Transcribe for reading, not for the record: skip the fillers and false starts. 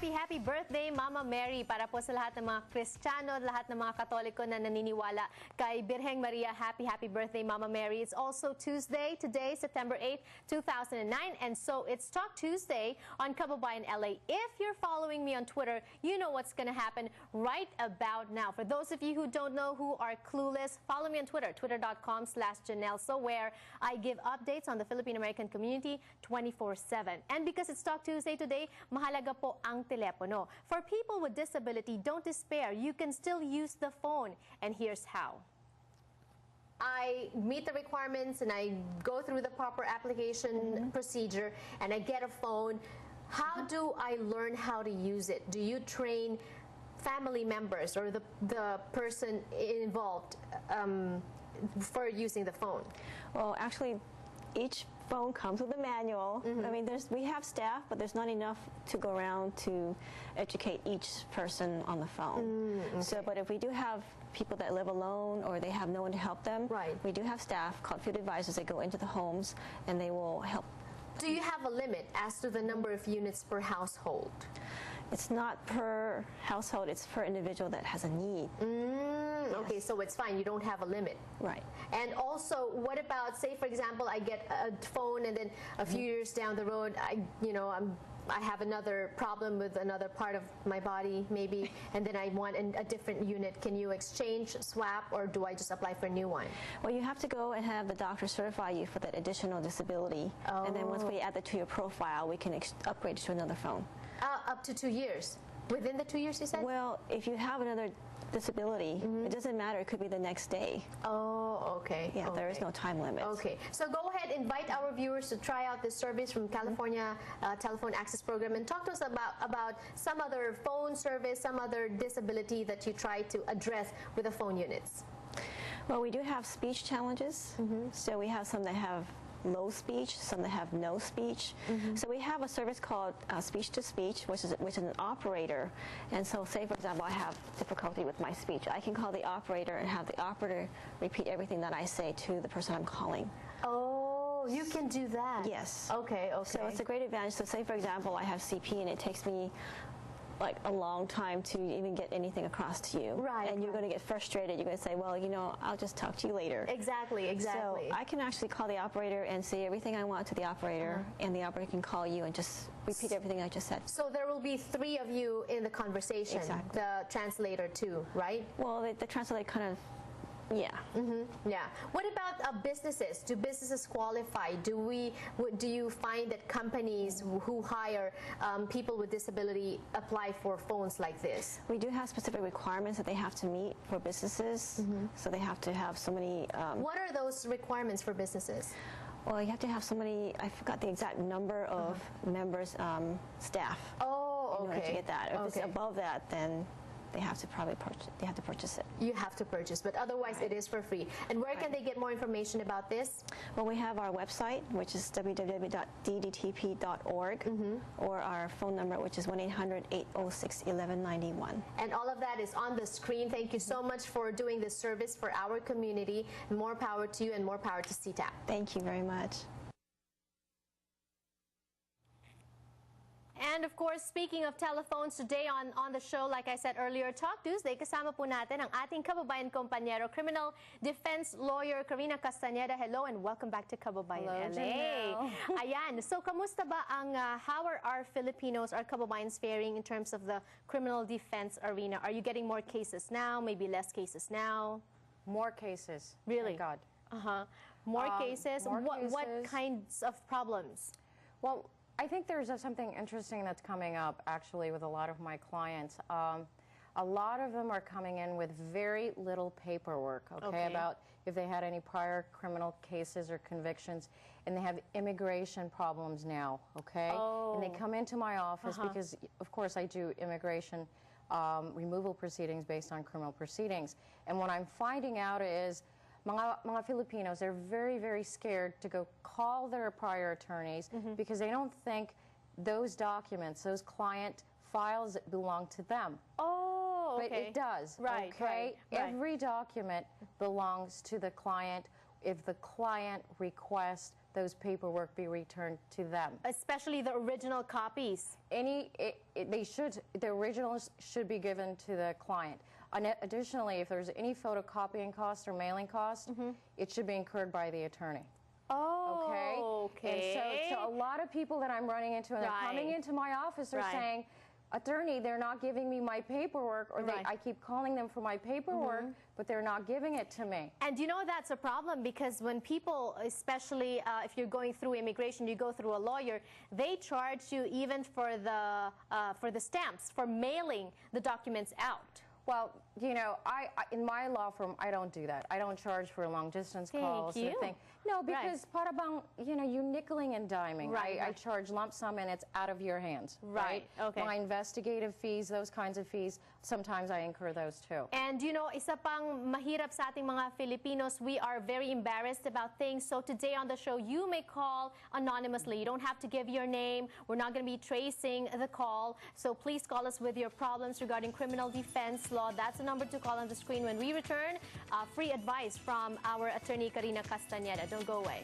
Happy birthday, Mama Mary. Para po sa lahat ng mga Kristiyano, lahat ng mga Katoliko na naniniwala kay Birheng Maria, happy birthday, Mama Mary. It's also Tuesday, today, September 8, 2009, and so it's Talk Tuesday on Kababayan LA. If you're following me on Twitter, you know what's going to happen right about now. For those of you who don't know, who are clueless, follow me on Twitter, twitter.com/Janelle, where I give updates on the Philippine-American community 24/7. And because it's Talk Tuesday today, mahalaga po ang telepono. For people with disability, don't despair. You can still use the phone. And here's how. I meet the requirements and I go through the proper application procedure and I get a phone. How do I learn how to use it? Do you train family members or the person involved for using the phone? Well, actually, each phone comes with a manual. I mean, we have staff, but there's not enough to go around to educate each person on the phone. Okay. So, but if we do have people that live alone or they have no one to help them, we do have staff called field advisors that go into the homes and they will help. Do you have a limit as to the number of units per household? It's not per household, it's per individual that has a need. Okay, so it's fine. You don't have a limit. Right. And also, what about, say, for example, I get a phone and then a few years down the road, I have another problem with another part of my body, maybe, and then I want a different unit. Can you exchange, swap, or do I just apply for a new one? Well, you have to go and have the doctor certify you for that additional disability. And then once we add that to your profile, we can upgrade to another phone. Up to 2 years. Within the 2 years, you said? Well, if you have another disability, it doesn't matter. It could be the next day. Oh, okay. Yeah, there is no time limit. Okay. So go ahead, invite our viewers to try out this service from California Telephone Access Program and talk to us about some other phone service, some other disability that you try to address with the phone units. Well, we do have speech challenges. So we have some that have low speech, some that have no speech. So we have a service called speech-to-speech, which is an operator. And so say, for example, I have difficulty with my speech. I can call the operator and have the operator repeat everything that I say to the person I'm calling. Oh, you can do that? Yes. Okay. So it's a great advantage. So say, for example, I have CP and it takes me like a long time to even get anything across to you. Right. And you're going to get frustrated. You're going to say, well, I'll just talk to you later. Exactly. So I can actually call the operator and say everything I want to the operator, and the operator can call you and just repeat everything I just said. So there will be 3 of you in the conversation. Exactly. The translator too, right? Well, the translator kind of, yeah. Yeah. What about businesses? Do businesses qualify? Do you find that companies who hire people with disability apply for phones like this? We do have specific requirements that they have to meet for businesses. So they have to have so many. What are those requirements for businesses? Well, you have to have so many. I forgot the exact number of members, staff. Oh, okay. In order to get that. If it's above that, then they have to purchase it. You have to purchase, but otherwise it is for free. And where can they get more information about this? Well, we have our website, which is www.ddtp.org, or our phone number, which is 1-800-806-1191. And all of that is on the screen. Thank you so much for doing this service for our community. More power to you and more power to CTAP. Thank you very much. And of course, speaking of telephones, today on the show, like I said earlier, Talk Tuesday, kasama po natin ang ating kababayan kompanyero, criminal defense lawyer Karina Castañeda. Hello and welcome back to Kababayan LA. Ayan, so kamusta ba ang how are our Filipinos, our kababayans faring in terms of the criminal defense arena? Are you getting more cases now, maybe less cases now? More cases. Really? Thank God. More cases? More What cases. kinds of problems? Well, I think there's something interesting that's coming up actually with a lot of my clients. A lot of them are coming in with very little paperwork, about if they had any prior criminal cases or convictions, and they have immigration problems now, And they come into my office because, of course, I do immigration removal proceedings based on criminal proceedings. And what I'm finding out is mga Filipinos, they're very, very scared to go call their prior attorneys because they don't think those documents, those client files belong to them. Oh, okay. But it does, right. Every document belongs to the client if the client requests those paperwork be returned to them. Especially the original copies. The originals should be given to the client. Additionally, if there's any photocopying cost or mailing cost, it should be incurred by the attorney. Oh, okay. And so a lot of people that I'm running into, and they're coming into my office, are saying, attorney, they're not giving me my paperwork, or I keep calling them for my paperwork, but they're not giving it to me. And you know that's a problem, because when people, especially if you're going through immigration, you go through a lawyer, they charge you even for the stamps, for mailing the documents out. Well, you know, in my law firm, I don't do that. I don't charge for long distance calls. Thank you. No, because para bang, you know, you nickeling and diming. I charge lump sum, and it's out of your hands. Right. Okay. My investigative fees, those kinds of fees, sometimes I incur those too. And you know, isa pang mahirap sa ating mga Filipinos, we are very embarrassed about things. So today on the show, you may call anonymously. You don't have to give your name. We're not going to be tracing the call. So please call us with your problems regarding criminal defense law. That's the number to call on the screen when we return. Free advice from our attorney, Karina Castañeda. Don't go away.